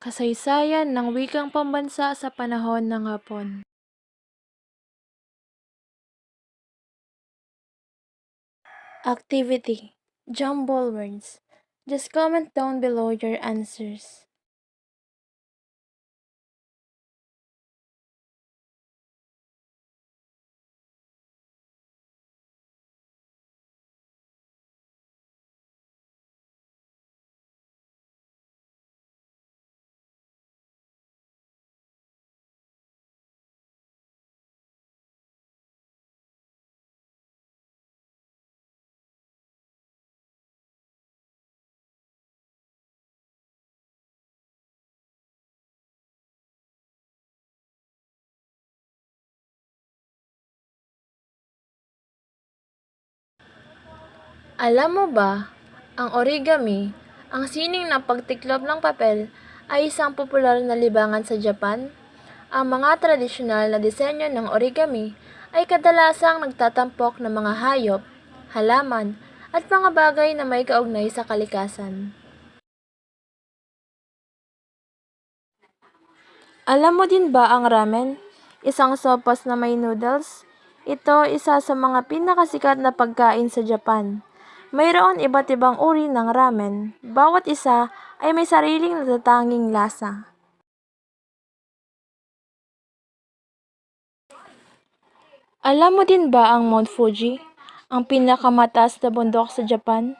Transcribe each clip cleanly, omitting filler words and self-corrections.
Kasaysayan ng wikang pambansa sa panahon ng Hapon. Activity: Jumble words. Just comment down below your answers. Alam mo ba, ang origami, ang sining na pagtiklop ng papel, ay isang popular na libangan sa Japan? Ang mga tradisyonal na disenyo ng origami ay kadalasang nagtatampok ng mga hayop, halaman, at mga bagay na may kaugnay sa kalikasan. Alam mo din ba ang ramen? Isang sopas na may noodles? Ito isa sa mga pinakasikat na pagkain sa Japan. Mayroon iba't ibang uri ng ramen. Bawat isa ay may sariling natatanging lasa. Alam mo din ba ang Mount Fuji, ang pinakamataas na bundok sa Japan?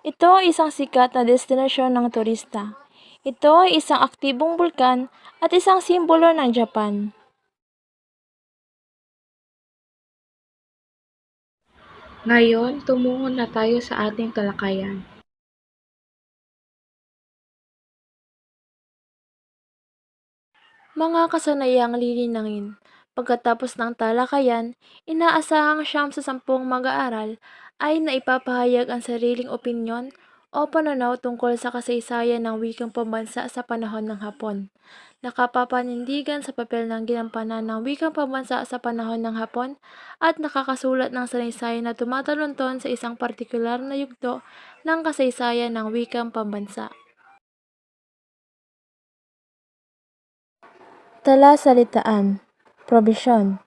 Ito ay isang sikat na destinasyon ng turista. Ito ay isang aktibong bulkan at isang simbolo ng Japan. Ngayon, tumungo na tayo sa ating talakayan. Mga kasanayang lilinangin. Pagkatapos ng talakayan, inaasahang 9 sa 10 mag-aaral ay naipapahayag ang sariling opinyon o pananaw tungkol sa kasaysayan ng wikang pambansa sa panahon ng Hapon. Nakapapanindigan sa papel ng ginampanan ng wikang pambansa sa panahon ng Hapon at nakakasulat ng salaysay na tumatalunton sa isang partikular na yugto ng kasaysayan ng wikang pambansa. Talasalitaan, probisyon.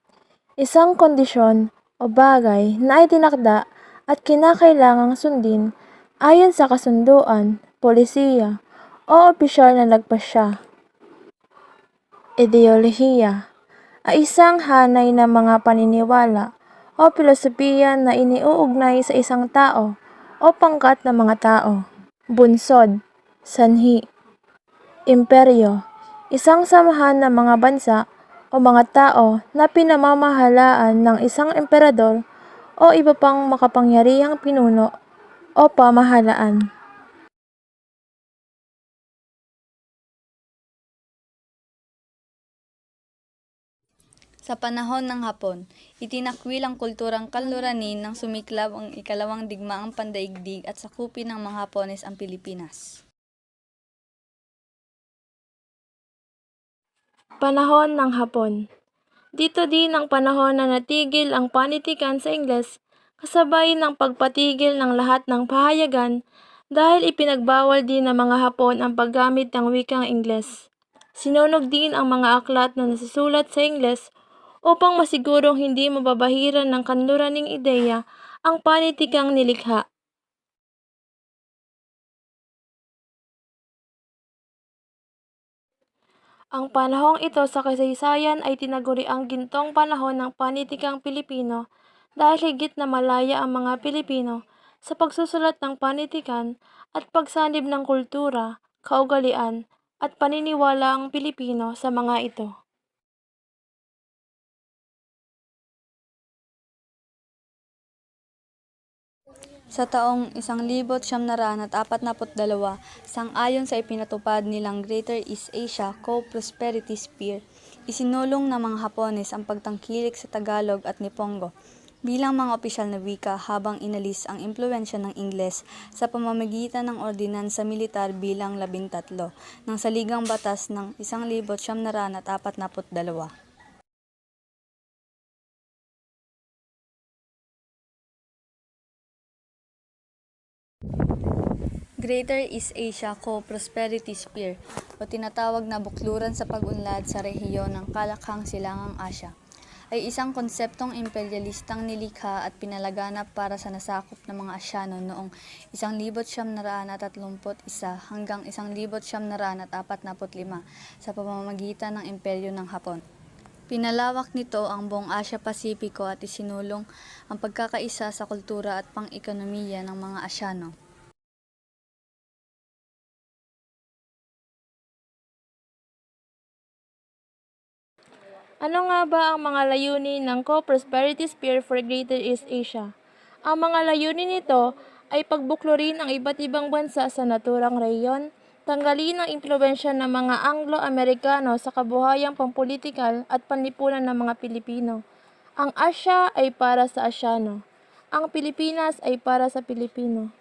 Isang kondisyon o bagay na itinakda at kinakailangang sundin ayon sa kasunduan, polisiya, o opisyal na nagpasya. Ideolohiya ay isang hanay ng mga paniniwala o filosofiya na iniuugnay sa isang tao o pangkat ng mga tao. Bunsod, sanhi, imperyo, isang samahan ng mga bansa o mga tao na pinamamahalaan ng isang emperador o iba pang makapangyarihang pinuno o pamahalaan. Sa panahon ng Hapon, itinakwil ang kulturang kaluranin nang sumiklab ang ikalawang digmaang pandaigdig at sakupin ng mga Hapones ang Pilipinas. Panahon ng Hapon. Dito din ang panahon na natigil ang panitikan sa Ingles kasabay ng pagpatigil ng lahat ng pahayagan dahil ipinagbawal din ng mga Hapon ang paggamit ng wikang Ingles. Sinunog din ang mga aklat na nasusulat sa Ingles upang masigurong hindi mababahiran ng kanluraning ideya ang panitikang nilikha. Ang panahong ito sa kasaysayan ay tinaguriang gintong panahon ng panitikang Pilipino dahil higit na malaya ang mga Pilipino sa pagsusulat ng panitikan at pagsanib ng kultura, kaugalian, at paniniwala ang Pilipino sa mga ito. Sa taong 1942, sang-ayon sa ipinatupad nilang Greater East Asia Co-Prosperity Sphere, isinulong ng mga Hapones ang pagtangkilik sa Tagalog at Nipongo bilang mga opisyal na wika habang inalis ang impluwensya ng Ingles sa pamamagitan ng ordinansa militar bilang 13 ng Saligang Batas ng 1942. Greater East Asia Co-Prosperity Sphere o tinatawag na bukluran sa pag-unlad sa rehiyon ng Kalakhang Silangang Asya ay isang konseptong imperialistang nilikha at pinalaganap para sa nasakop ng mga Asyano noong 1931 hanggang 1945 sa pamamagitan ng Imperyo ng Hapon. Pinalawak nito ang buong Asya-Pasipiko at isinulong ang pagkakaisa sa kultura at pang-ekonomiya ng mga Asyano. Ano nga ba ang mga layunin ng Co-Prosperity Sphere for Greater East Asia? Ang mga layunin nito ay pagbuklurin ang iba't ibang bansa sa naturang rehiyon, tanggalin ang impluwensya ng mga Anglo-Amerikano sa kabuhayang pampulitikal at panlipunan ng mga Pilipino. Ang Asya ay para sa Asyano. Ang Pilipinas ay para sa Pilipino.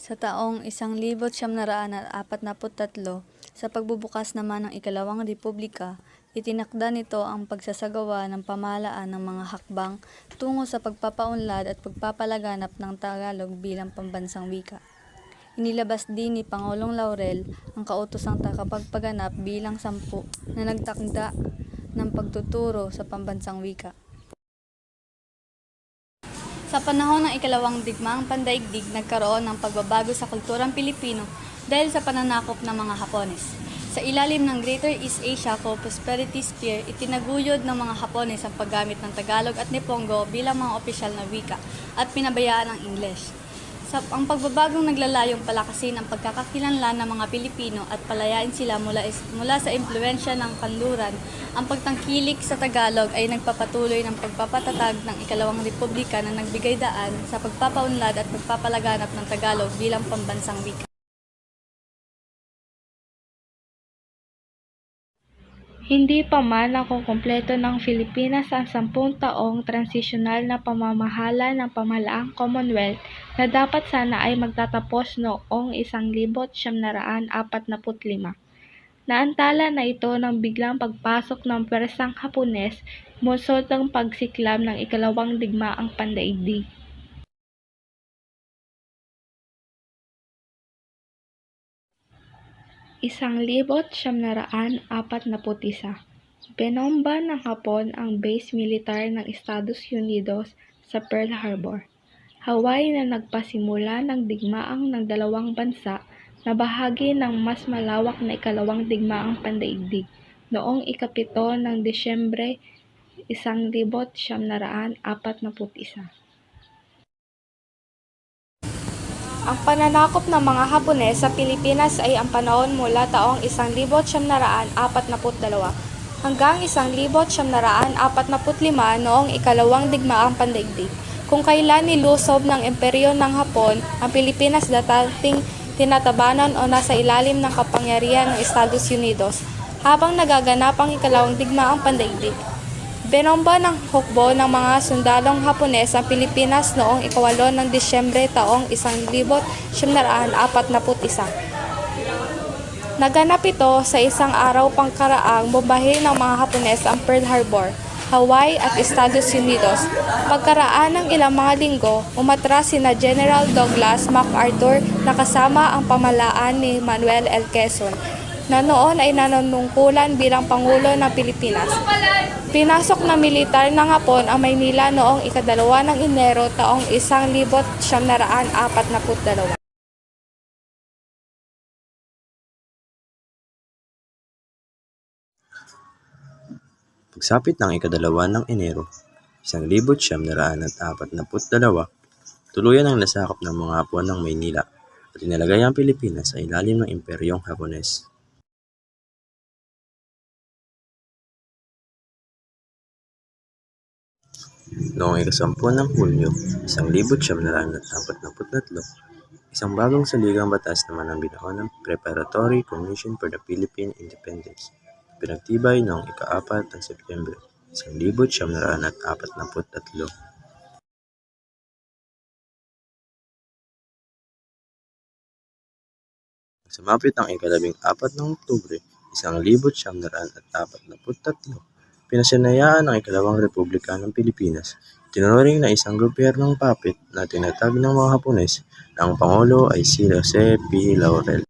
Sa taong 1943, sa pagbubukas naman ng ikalawang republika, itinakda nito ang pagsasagawa ng pamahalaan ng mga hakbang tungo sa pagpapaunlad at pagpapalaganap ng Tagalog bilang pambansang wika. Inilabas din ni Pangulong Laurel ang kautosang takapagpaganap bilang 10 na nagtakda ng pagtuturo sa pambansang wika. Sa panahon ng ikalawang digmaang pandaigdig, nagkaroon ng pagbabago sa kulturang Pilipino dahil sa pananakop ng mga Hapones. Sa ilalim ng Greater East Asia Co-Prosperity Sphere, itinaguyod ng mga Hapones ang paggamit ng Tagalog at Nipongo bilang mga opisyal na wika at pinabayaan ang English. Ang pagbabagong naglalayong palakasin ang pagkakakilanlan ng mga Pilipino at palayain sila mula sa impluwensya ng kanluran. Ang pagtangkilik sa Tagalog ay nagpapatuloy ng pagpapatatag ng ikalawang republika na nagbigay daan sa pagpapaunlad at pagpapalaganap ng Tagalog bilang pambansang wika. Hindi pa man nakukumpleto ng Pilipinas ang 10 taong transisyonal na pamamahala ng pamahalaang Commonwealth na dapat sana ay magtatapos noong 1945. Naantala na ito ng biglang pagpasok ng pwersang Hapones bunsod ng pagsiklam ng ikalawang digmaang pandaigdig. Isang libot siyam na raan apat na put-isa. Binomba ng Hapon ang base militar ng Estados Unidos sa Pearl Harbor, Hawaii na nagpasimula ng digmaang ng dalawang bansa na bahagi ng mas malawak na ikalawang digmaang pandaigdig noong ika-7 ng Disyembre 1941. Ang pananakop ng mga Hapones sa Pilipinas ay ang panahon mula taong 1942 hanggang 1945 noong ikalawang digmaang pandaigdig, kung kailan nilusob ng Imperyo ng Hapon ang Pilipinas dating tinatabanan o nasa ilalim ng kapangyarihan ng Estados Unidos. Habang nagaganap ang ikalawang digmaang pandaigdig, binomba ng hukbo ng mga sundalong Hapones ang Pilipinas noong ika-8 ng Disyembre taong 1941. Naganap ito sa isang araw pangkaraang bombahin ng mga Hapones ang Pearl Harbor, Hawaii at Estados Unidos. Pagkaraan ng ilang mga linggo, umatras sina General Douglas MacArthur na kasama ang pamahalaan ni Manuel L. Quezon, na noon ay nanunungkulan bilang Pangulo ng Pilipinas. Pinasok ng militar ng Hapon ang Maynila noong ika-2 ng Enero taong 1942. Pagsapit ng ika-2 ng Enero, 1942, tuluyan ang nasakop ng mga Hapon ng Maynila at inilagay ang Pilipinas sa ilalim ng Imperyong Hapones. Noong ika-10 ng Hulyo, 1943, isang bagong saligang batas naman ang binuo ng Preparatory Commission for the Philippine Independence, pinagtibay noong ika-4 ng Setyembre, 1943. Sumapit ang ika-14 ng Oktubre, 1943, Pinasinayaan ang ikalawang Republika ng Pilipinas. Tinuring na isang gobyernong puppet na tinatag ng mga Hapones na ang Pangulo ay si Jose P. Laurel.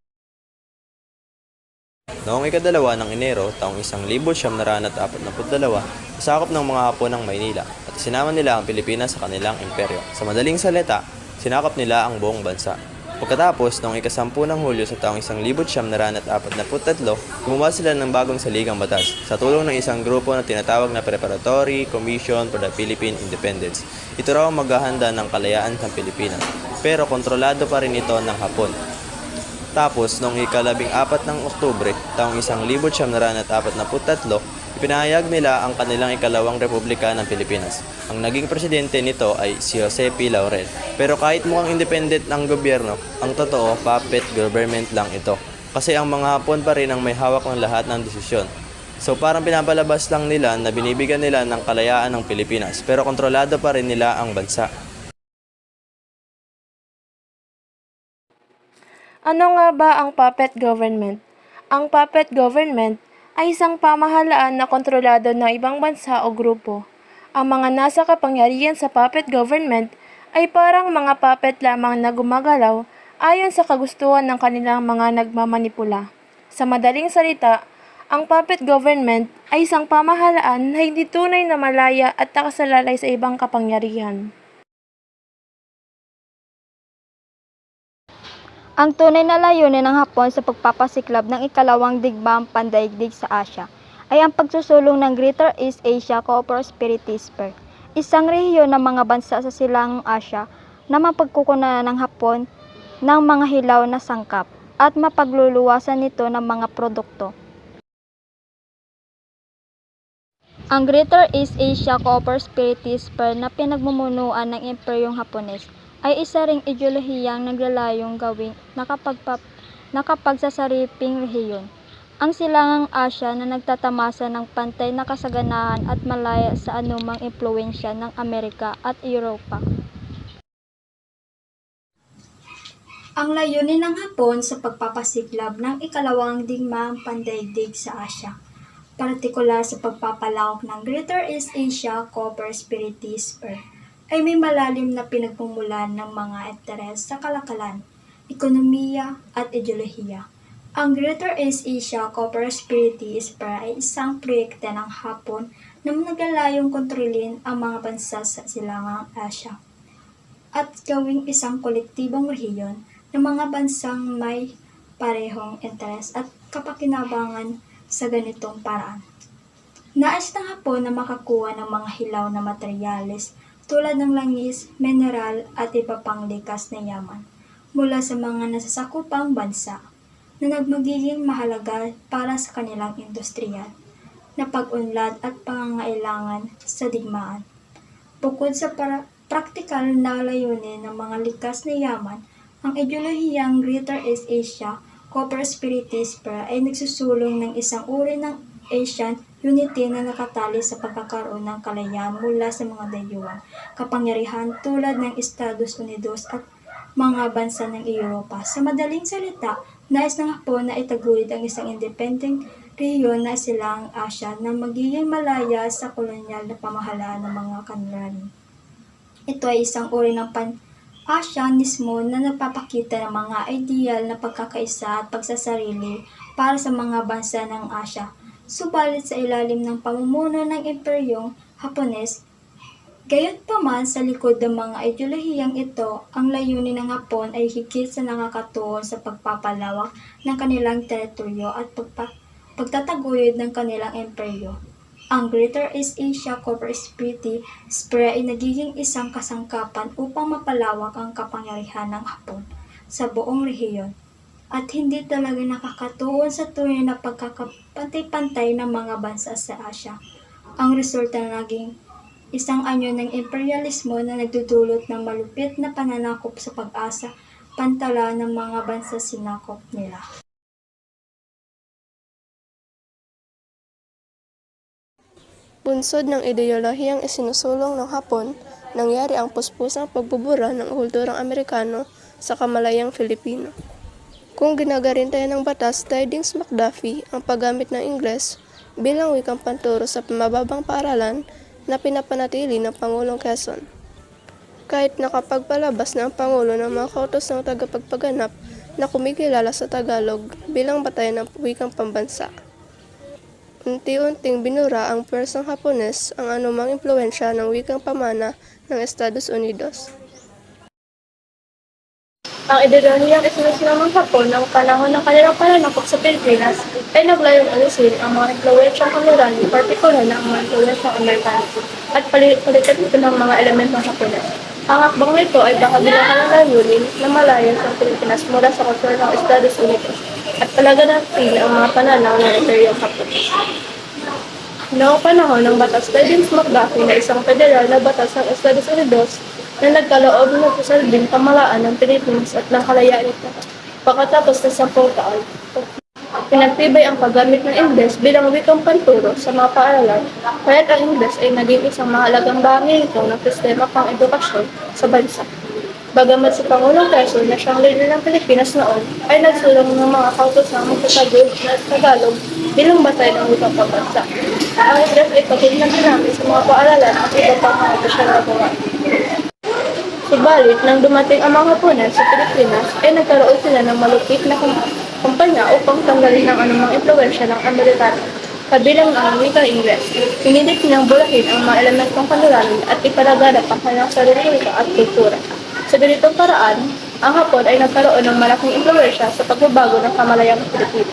Noong ikadalawa ng Enero, taong 1942, sakop ng mga Hapon ng Maynila at sinama nila ang Pilipinas sa kanilang imperyo. Sa madaling salita, sinakop nila ang buong bansa. Pagkatapos, noong ika-10 ng Hulyo sa taong 1943, gumawa sila ng bagong saligang batas sa tulong ng isang grupo na tinatawag na Preparatory Commission for the Philippine Independence. Ito raw ang maghahanda ng kalayaan ng Pilipinas, pero kontrolado pa rin ito ng Hapon. Tapos, noong ika-14 ng Oktubre, taong 1943, ipinahayag nila ang kanilang ikalawang Republika ng Pilipinas. Ang naging presidente nito ay si Jose P. Laurel. Pero kahit mukhang independent ng gobyerno, ang totoo, puppet government lang ito. Kasi ang mga Hapon pa rin ang may hawak ng lahat ng desisyon. So parang pinapalabas lang nila na binibigyan nila ng kalayaan ng Pilipinas, pero kontrolado pa rin nila ang bansa. Ano nga ba ang puppet government? Ang puppet government ay isang pamahalaan na kontrolado ng ibang bansa o grupo. Ang mga nasa kapangyarihan sa puppet government ay parang mga puppet lamang na gumagalaw ayon sa kagustuhan ng kanilang mga nagmamanipula. Sa madaling salita, ang puppet government ay isang pamahalaan na hindi tunay na malaya at nakasalalay sa ibang kapangyarihan. Ang tunay na layunin ng Hapon sa pagpapasiklab ng ikalawang digmaang pandaigdig sa Asya ay ang pagsusulong ng Greater East Asia Co-Prosperity Spur, isang rehiyon ng mga bansa sa Silangang Asya na mapagkukunan ng Hapon ng mga hilaw na sangkap at mapagluluwasan nito ng mga produkto. Ang Greater East Asia Co-Prosperity Spur na pinagmumunuan ng Imperyong Hapones ay isa ring ideolohiyang naglalayong gawing nakapagsasariping rehiyon. Ang Silangang Asya na nagtatamasa ng pantay na kasaganahan at malaya sa anumang impluwensya ng Amerika at Europa. Ang layunin ng Hapon sa pagpapasiklab ng ikalawang digmaang pandaigdig sa Asya, partikular sa pagpapalawak ng Greater East Asia Co-Prosperity Spur, ay may malalim na pinagmumulan ng mga interes sa kalakalan, ekonomiya at ideolohiya. Ang Greater East Asia Co-Prosperity Spur ay isang proyekto ng Hapon na naglalayong kontrolin ang mga bansa sa Silangang Asya at gawing isang kolektibong rehiyon ng mga bansang may parehong interes at kapakinabangan sa ganitong paraan. Nais ng Hapon na makakuha ng mga hilaw na materyales tulad ng langis, mineral at iba pang likas na yaman mula sa mga nasasakupang bansa na magiging mahalaga para sa kanilang industriya na pag-unlad at pangangailangan sa digmaan. Bukod sa praktikal na layunin ng mga likas na yaman, ang ideolohiyang Greater East Asia Co-Prosperity Spur ay nagsusulong ng isang uri ng Asian unity na nakatali sa pagkakaroon ng kalayaan mula sa mga dayuhang kapangyarihan tulad ng Estados Unidos at mga bansa ng Europa. Sa madaling salita, nais ng Hapon na itaguyod ang isang independent rehiyon na Silangang Asya na magiging malaya sa kolonyal na pamahalaan ng mga kanlani. Ito ay isang uri ng Pan-Asyanismo na nagpapakita ng mga ideal na pagkakaisa at pagsasarili para sa mga bansa ng Asya. Subalit sa ilalim ng pamumuno ng Imperyong Hapones, gayunpaman sa likod ng mga ideolohiyang ito, ang layunin ng Hapon ay higit sa nakakatuon sa pagpapalawak ng kanilang teritoryo at pagtataguyod ng kanilang imperyo. Ang Greater East Asia Co-Prosperity Spur ay nagiging isang kasangkapan upang mapalawak ang kapangyarihan ng Hapon sa buong rehiyon at hindi talaga nakakatuon sa tunay na pagkakapantay-pantay ng mga bansa sa Asya. Ang resulta na naging isang anyo ng imperialismo na nagdudulot ng malupit na pananakop sa pag-asa pantala ng mga bansa sinakop nila. Bunsod ng ideolohiyang isinusulong ng Hapon, nangyari ang puspusang pagbubura ng kulturang Amerikano sa kamalayang Filipino. Kung ginagarintayan ng batas Tidings McDuffie ang paggamit ng Ingles, bilang wikang panturo sa mababang paaralan na pinapanatili ng Pangulong Quezon. Kahit nakapagpalabas na ang Pangulo ng mga kautos ng tagapagpaganap na kumikilala sa Tagalog bilang batayan ng wikang pambansa. Unti-unting binura ang pwersang Hapones ang anumang impluensya ng wikang pamana ng Estados Unidos. Ang ideolohiyang isinusunod ng Hapon ng panahon ng kanilang pananakop sa Pilipinas ay naglayong alisin ang mga impluensyang Amerikano, partikular na ang mga impluensyang Amerikano, at palitan ito ng mga elementong Hapones. Ang hakbang nito ay bahagi ng kanilang layunin na malayan sa Pilipinas mula sa kultura ng Estados Unidos at palaganapin ang mga pananaw ng Imperyong Hapones. Noong panahon ng Batas Stevens-McGuffey na isang federal na batas ng Estados Unidos na nagkaloob ng pasalbing pamalaan ng Pilipinas at ng kalayaan nito. Pagkatapos ng 10 taon, pinagtibay ang paggamit ng Ingles bilang wikang panturo sa mga paaralan, kaya't ang Ingles ay naging isang mahalagang bahagi nito ng sistema pang-edukasyon sa bansa. Bagamat si Pangulong Quezon na siyang leader ng Pilipinas noon ay nagsulong ng mga kautos ng magsasagot na Tagalog bilang batay ng wikang pambansa. Ang Ingles ay pagod na ginamit sa mga paaralan at iba pang mga opisyal na gawain. Subalit, nang dumating ang mga Hapones sa Pilipinas, ay nagkaroon sila ng malupit na kumpanya upang tanggalin ang anumang impluensya ng Amerikano, kabilang ang wikang Ingles. Pinilit nilang bulahin ang mga elementong kanluranin at ipalaganap ang kanilang sariling wika at kultura. Sa ganitong paraan, ang Hapon ay nagkaroon ng malaking impluensya sa pagbabago ng kamalayang Pilipinas.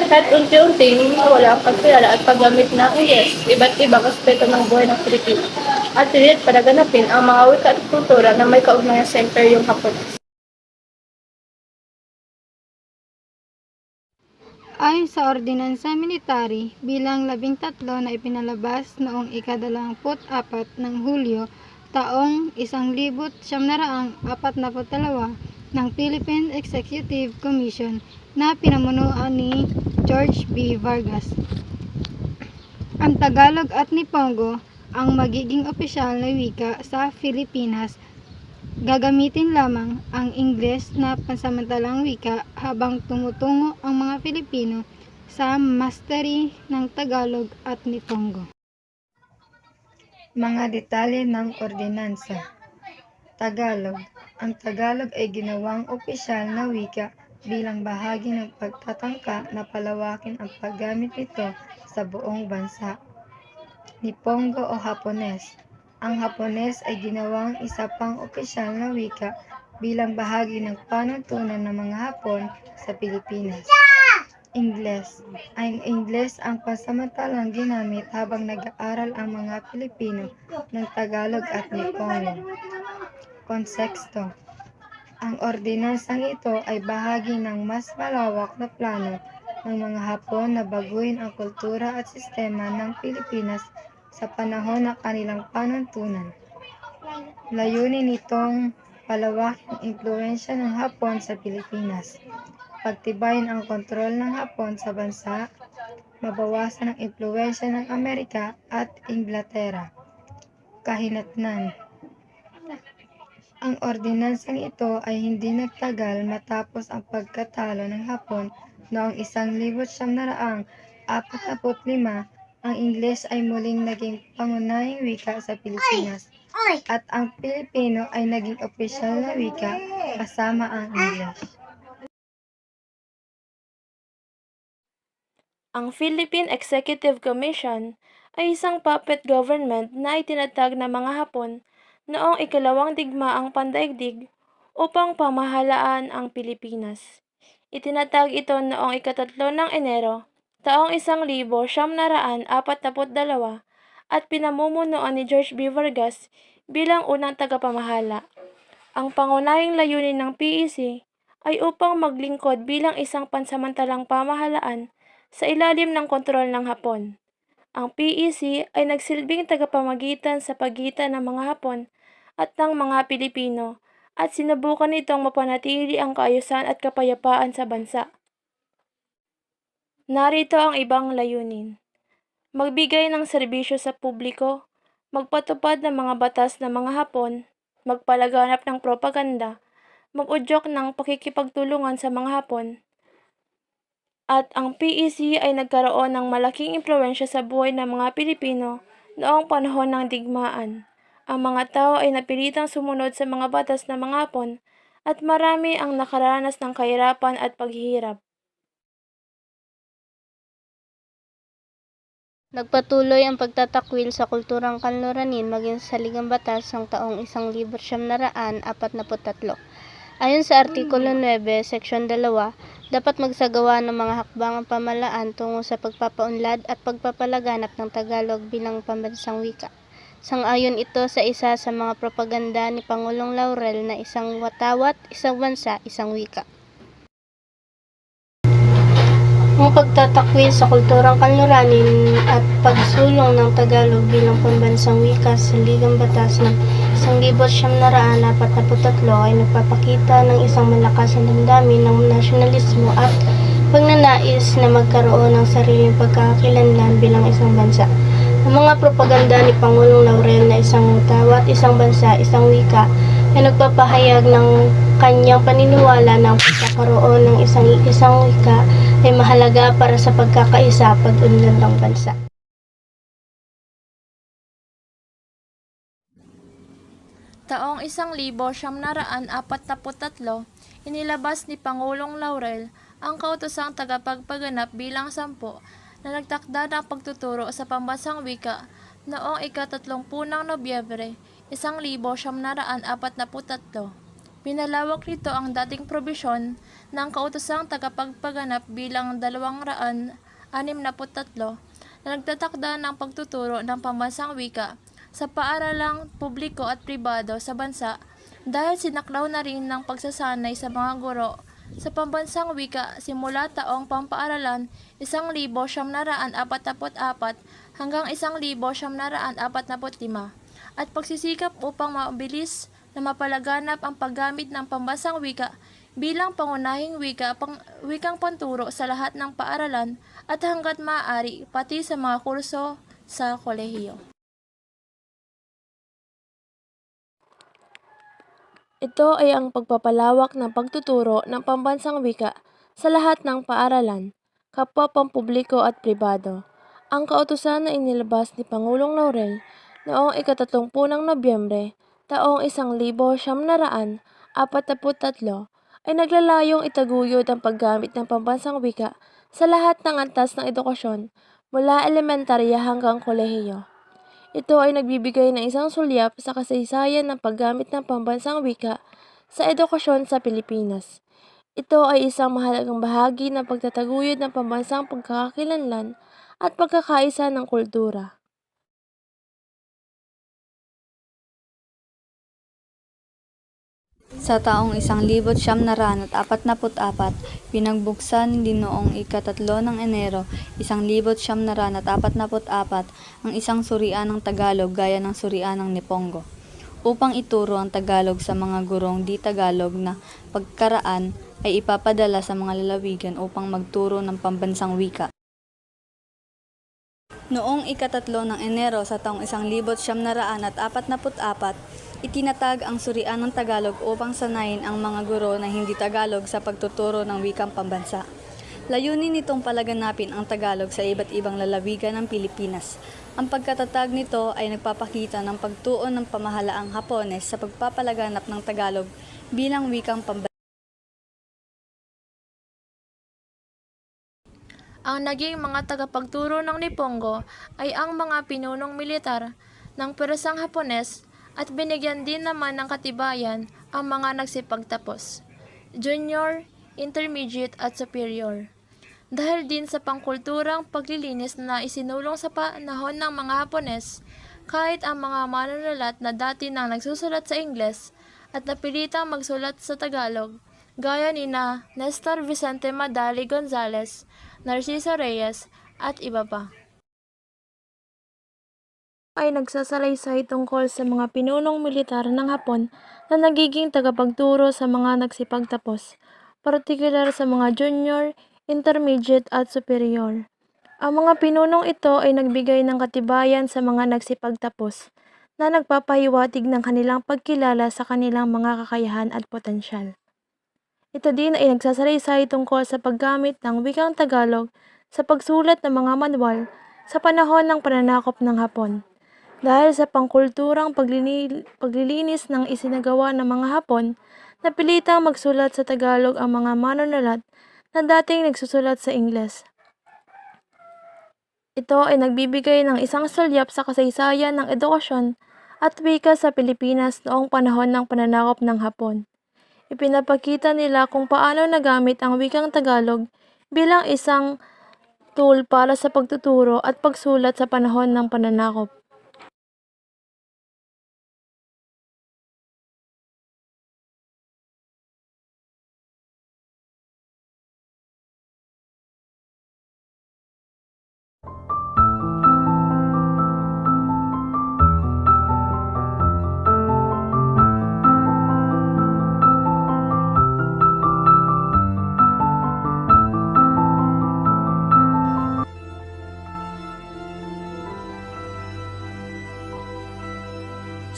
Kahit unti-unting wala ang pagkilala at paggamit ng Ingles, iba't ibang aspeto ng buhay ng Pilipinas, at pinilit palaganapin ang mga wika at kultura na may kaugnayan sa Imperyong Hapones. Ayon sa Ordinansa Military bilang 13 na ipinalabas noong ika-24 ng Hulyo taong 1942 ng Philippine Executive Commission na pinamunuan ni George B. Vargas. Ang Tagalog at Nipongo ang magiging opisyal na wika sa Pilipinas. Gagamitin lamang ang Ingles na pansamantalang wika habang tumutungo ang mga Pilipino sa mastery ng Tagalog at Nipongo. Mga detalye ng ordinansa. Tagalog. Ang Tagalog ay ginawang opisyal na wika bilang bahagi ng pagtatangka na palawakin ang paggamit nito sa buong bansa. Nipongo o Hapones. Ang Hapones ay ginawang isa pang opisyal na wika bilang bahagi ng panuntunan ng mga Hapon sa Pilipinas. Ingles. Ang Ingles ang pansamantalang ginamit habang nag-aaral ang mga Pilipino ng Tagalog at Nipongo. Konteksto. Ang ordinansang ito ay bahagi ng mas malawak na plano ng mga Hapon na baguhin ang kultura at sistema ng Pilipinas sa panahon ng kanilang panuntunan. Layunin nitong palawakin ang impluensya ng Hapon sa Pilipinas, pagtibayin ang kontrol ng Hapon sa bansa, mabawasan ang impluensya ng Amerika at Inglaterra. Kahinatnan. Ang ordinansang ito ay hindi nagtagal matapos ang pagkatalo ng Hapon noong 1945. Ang Ingles ay muling naging pangunahing wika sa Pilipinas at ang Pilipino ay naging opisyal na wika kasama ang Ingles. Ang Philippine Executive Commission ay isang puppet government na itinatag ng mga Hapon noong ikalawang digmaang pandaigdig upang pamahalaan ang Pilipinas. Itinatag ito noong ika-3 ng Enero taong 1942 at pinamumunuan ni George B. Vargas bilang unang tagapamahala. Ang pangunahing layunin ng PEC ay upang maglingkod bilang isang pansamantalang pamahalaan sa ilalim ng kontrol ng Hapon. Ang PEC ay nagsilbing tagapamagitan sa pagitan ng mga Hapon at ng mga Pilipino at sinubukan nitong mapanatili ang kaayusan at kapayapaan sa bansa. Narito ang ibang layunin. Magbigay ng serbisyo sa publiko, magpatupad ng mga batas ng mga Hapon, magpalaganap ng propaganda, mag-udyok ng pakikipagtulungan sa mga Hapon, At ang PEC ay nagkaroon ng malaking impluwensya sa buhay ng mga Pilipino noong panahon ng digmaan. Ang mga tao ay napilitang sumunod sa mga batas ng mga Hapon at marami ang nakaranas ng kahirapan at paghihirap. Nagpatuloy ang pagtatakwil sa kulturang kanluranin maging sa Saligang Batas ng taong 1943. Ayon sa Artikulo 9, Seksyon 2, dapat magsagawa ng mga hakbang ang pamahalaan tungo sa pagpapaunlad at pagpapalaganap ng Tagalog bilang pambansang wika. Sang-ayon ito sa isa sa mga propaganda ni Pangulong Laurel na isang watawat, isang bansa, isang wika. Ang pagtatakwil sa kulturang kanluranin at pagsulong ng Tagalog bilang pambansang wika sa Saligang Batas ng 1943 ay nagpapakita ng isang malakas na damdamin ng nasyonalismo at pagnanais na magkaroon ng sariling pagkakakilanlan bilang isang bansa. Ang mga propaganda ni Pangulong Laurel na isang tawat, isang bansa, isang wika ay nagpapahayag ng kanyang paniniwala na ang pagkakaroon ng isang wika ay mahalaga para sa pagkakaisa pag-unlad ng bansa. Taong 1943, inilabas ni Pangulong Laurel ang kautosang tagapagpaganap bilang 10 na nagtakda ng pagtuturo sa pambansang wika noong ika-30 ng Nobyembre 1943. Pinalawak nito ang dating probisyon ng kautosang tagapagpaganap bilang 263 na nagtatakda ng pagtuturo ng pambansang wika sa paaralang publiko at pribado sa bansa dahil sinaklaw na rin ng pagsasanay sa mga guro sa pambansang wika simula taong pampaaralan 1944 hanggang 1945 at pagsisikap upang mabilis na mapalaganap ang paggamit ng pambansang wika bilang pangunahing wikang panturo sa lahat ng paaralan at hanggat maaari pati sa mga kurso sa kolehiyo. Ito ay ang pagpapalawak ng pagtuturo ng pambansang wika sa lahat ng paaralan, kapwa pampubliko at pribado. Ang kautusan na inilabas ni Pangulong Laurel noong ika-30 ng Nobyembre taong 1943 ay naglalayong itaguyod ang paggamit ng pambansang wika sa lahat ng antas ng edukasyon mula elementarya hanggang kolehiyo. Ito ay nagbibigay ng isang sulyap sa kasaysayan ng paggamit ng pambansang wika sa edukasyon sa Pilipinas. Ito ay isang mahalagang bahagi ng pagtataguyod ng pambansang pagkakakilanlan at pagkakaisa ng kultura. Sa taong 1944, pinagbuksan din noong ika-3 ng Enero 1944 ang isang surian ng Tagalog gaya ng surian ng Nipongo, upang ituro ang Tagalog sa mga gurong di Tagalog na pagkaraan ay ipapadala sa mga lalawigan upang magturo ng pambansang wika. Noong ika-3 ng Enero sa taong 1944, itinatag ang surian ng Tagalog upang sanayin ang mga guro na hindi Tagalog sa pagtuturo ng wikang pambansa. Layunin nitong palaganapin ang Tagalog sa iba't ibang lalawigan ng Pilipinas. Ang pagkatatag nito ay nagpapakita ng pagtuon ng pamahalaang Hapones sa pagpapalaganap ng Tagalog bilang wikang pambansa. Ang naging mga tagapagturo ng Nipongo ay ang mga pinunong militar ng pwersang Hapones at binigyan din naman ng katibayan ang mga nagsipagtapos, junior, intermediate at superior. Dahil din sa pangkulturang paglilinis na isinulong sa panahon ng mga Hapones, kahit ang mga manunulat na dati nang nagsusulat sa Ingles at napilitang magsulat sa Tagalog, gaya ni na Nestor Vicente Madali Gonzales, Narciso Reyes, at iba pa, ay nagsasalaysay tungkol sa mga pinunong militar ng Hapon na nagiging tagapagturo sa mga nagsipagtapos, partikular sa mga junior, intermediate at superior. Ang mga pinunong ito ay nagbigay ng katibayan sa mga nagsipagtapos na nagpapahiwatig ng kanilang pagkilala sa kanilang mga kakayahan at potensyal. Ito din ay nagsasalaysay tungkol sa paggamit ng wikang Tagalog sa pagsulat ng mga manual sa panahon ng pananakop ng Hapon. Dahil sa pangkulturang paglilinis ng isinagawa ng mga Hapon, napilitang magsulat sa Tagalog ang mga manunulat na dating nagsusulat sa Ingles. Ito ay nagbibigay ng isang sulyap sa kasaysayan ng edukasyon at wika sa Pilipinas noong panahon ng pananakop ng Hapon. Ipinapakita nila kung paano nagamit ang wikang Tagalog bilang isang tool para sa pagtuturo at pagsulat sa panahon ng pananakop.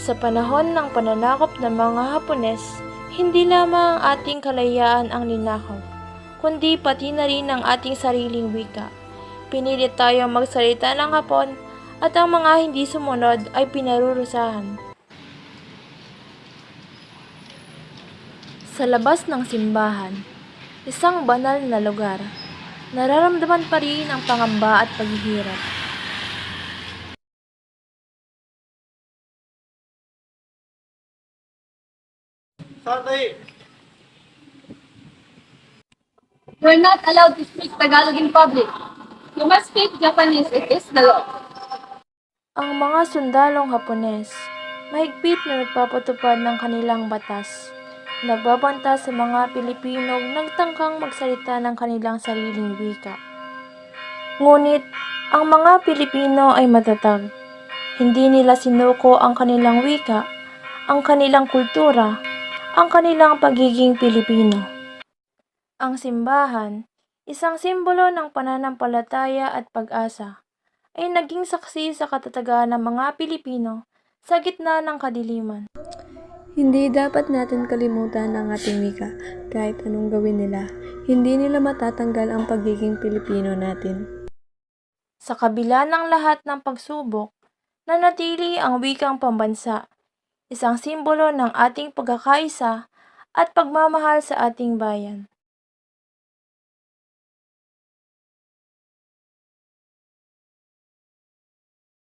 Sa panahon ng pananakop ng mga Hapones, hindi lamang ang ating kalayaan ang ninakaw, kundi pati na rin ang ating sariling wika. Pinilit tayong magsalita ng Hapon at ang mga hindi sumunod ay pinarurusahan. Sa labas ng simbahan, isang banal na lugar, nararamdaman pa rin ang pangamba at paghihirap. You're not allowed to speak Tagalog in public. You must speak Japanese. It is the law. Ang mga sundalong Hapones, mahigpit na nagpapatupad ng kanilang batas. Nagbabanta sa mga Pilipinong nagtangkang magsalita ng kanilang sariling wika. Ngunit, ang mga Pilipino ay matatag. Hindi nila sinuko ang kanilang wika, ang kanilang kultura, ang kanilang pagiging Pilipino. Ang simbahan, isang simbolo ng pananampalataya at pag-asa, ay naging saksi sa katatagan ng mga Pilipino sa gitna ng kadiliman. Hindi dapat natin kalimutan ang ating wika kahit anong gawin nila. Hindi nila matatanggal ang pagiging Pilipino natin. Sa kabila ng lahat ng pagsubok, nanatili ang wikang pambansa, isang simbolo ng ating pagkakaisa at pagmamahal sa ating bayan.